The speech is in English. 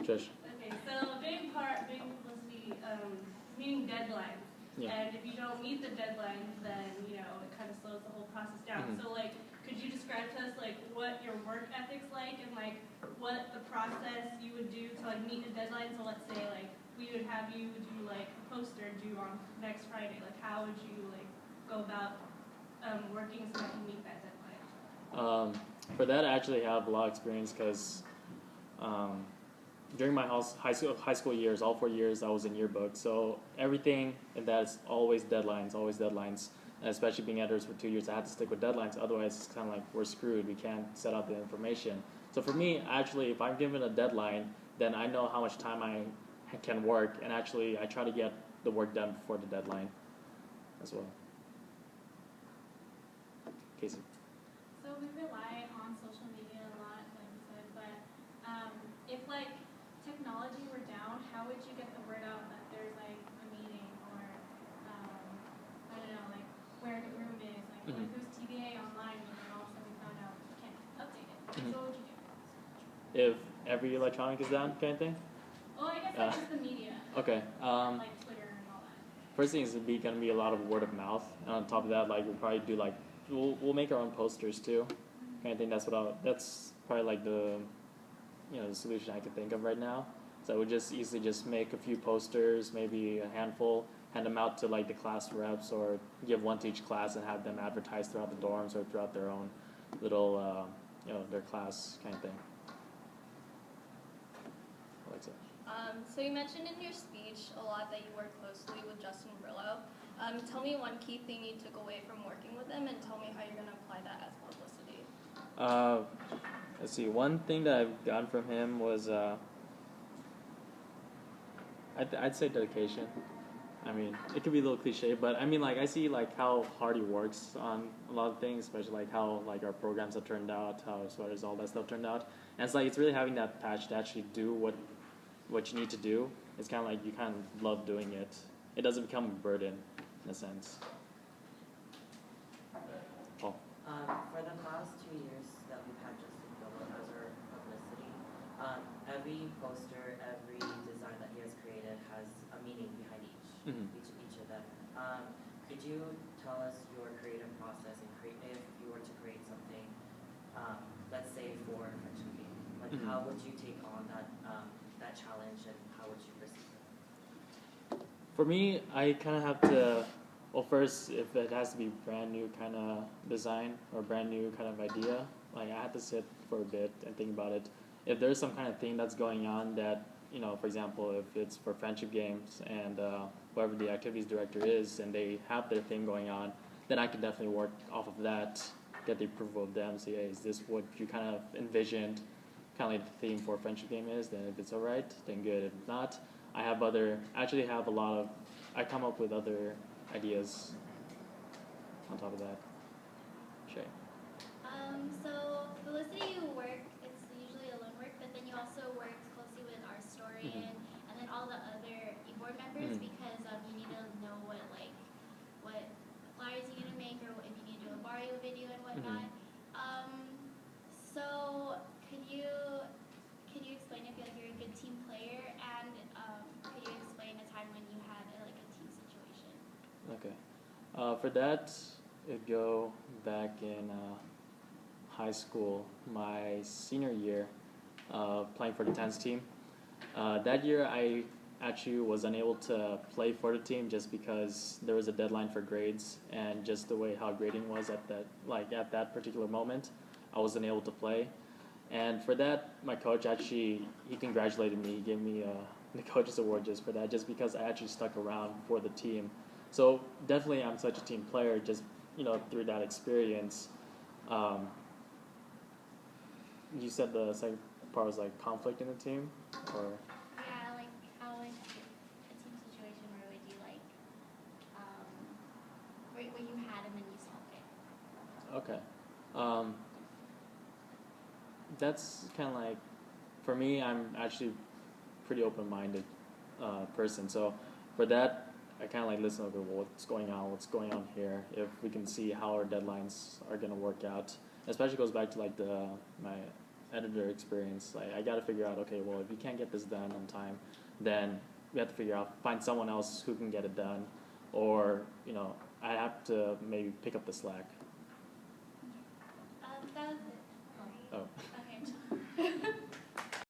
Trish. Okay, so a big part, big publicity, meeting deadlines. Yeah. And if you don't meet the deadlines, then, you know, it kind of slows the whole process down. So, like, could you describe to us, like, what your work ethic's like and, like, what the process you would do to, like, meet a deadline? So let's say, like, we would have you do, like, a poster due on next Friday. Like, how would you, like, go about working so that you meet that deadline? For that, I actually have a lot of experience because during my high school years, all 4 years, I was in yearbook. So everything in that is always deadlines, And especially being editors for 2 years, I had to stick with deadlines. Otherwise, it's kind of like we're screwed. We can't set out the information. So for me, actually, if I'm given a deadline, then I know how much time I can work. And actually, I try to get the work done before the deadline as well. Casey. So we rely on social media a lot, like you said, but if like technology were down, how would you get the word out that there's like a meeting or I don't know, like where the room is, like if it was TBA online and then all of a sudden we found out we can't update it. So what would you do? If every electronic is down, kind of thing? Well, I guess like just the media. Okay. Like Twitter and all that. First thing is going to be a lot of word of mouth, and on top of that, like we'll probably do like we'll make our own posters too. Kind of thing. That's probably like the the solution I can think of right now. So I would just easily just make a few posters, maybe a handful, hand them out to like the class reps, or give one to each class and have them advertise throughout the dorms or throughout their own little their class kind of thing. Alexa. So you mentioned in your speech a lot that you work closely with Justin Brillo. Tell me one key thing you took away from working with him, and tell me how you're going to apply that as publicity. Let's see. One thing that I've gotten from him was I'd say dedication. I mean, it could be a little cliche, but I mean, like I see like how hard he works on a lot of things, especially like how like our programs have turned out, how as far as all that stuff turned out, and it's like it's really having that passion to actually do what you need to do. It's kind of like you kind of love doing it. It doesn't become a burden in a sense. Paul. For the past 2 years that we've had Justin Brillo as our publicity, every poster, every design that he has created has a meaning behind each of them. Could you tell us your creative process and if you were to create something, let's say for a friendship game, like how would you take on that challenge and how would you proceed? For me, I kind of have to. Well, first, if it has to be brand new kind of design or brand new kind of idea, like I have to sit for a bit and think about it. If there's some kind of thing that's going on that, for example, if it's for friendship games and whoever the activities director is and they have their thing going on, then I can definitely work off of that, get the approval of them, say, hey, is this what you kind of envisioned, kind of like the theme for a friendship game is? Then if it's all right, then good. If not, I come up with other ideas on top of that. Shay. So publicity work, it's usually alone work, but then you also work closely with our historian and then all the other e-board members because you need to know what flyers you need to make or if you need to do a Barrio video and whatnot. So could you explain if you're a good team player, and could you explain a time when you had a team situation? Okay. For that, it'd go back in high school, my senior year, playing for the tennis team. That year, I actually was unable to play for the team just because there was a deadline for grades, and just the way how grading was at that particular moment, I wasn't able to play. And for that, my coach he congratulated me. He gave me the coach's award just for that, just because I actually stuck around for the team. So definitely, I'm such a team player. Just through that experience. You said the second part was like conflict in the team, or? Yeah, like how in a team situation where would you where you had and then you solved it. Okay. That's kind of like, for me, I'm actually pretty open-minded person. So for that, I kind of like listen over what's going on here, if we can see how our deadlines are going to work out. Especially goes back to like my editor experience, like I got to figure out, okay, well, if you can't get this done on time, then we have to find someone else who can get it done, or I have to maybe pick up the slack.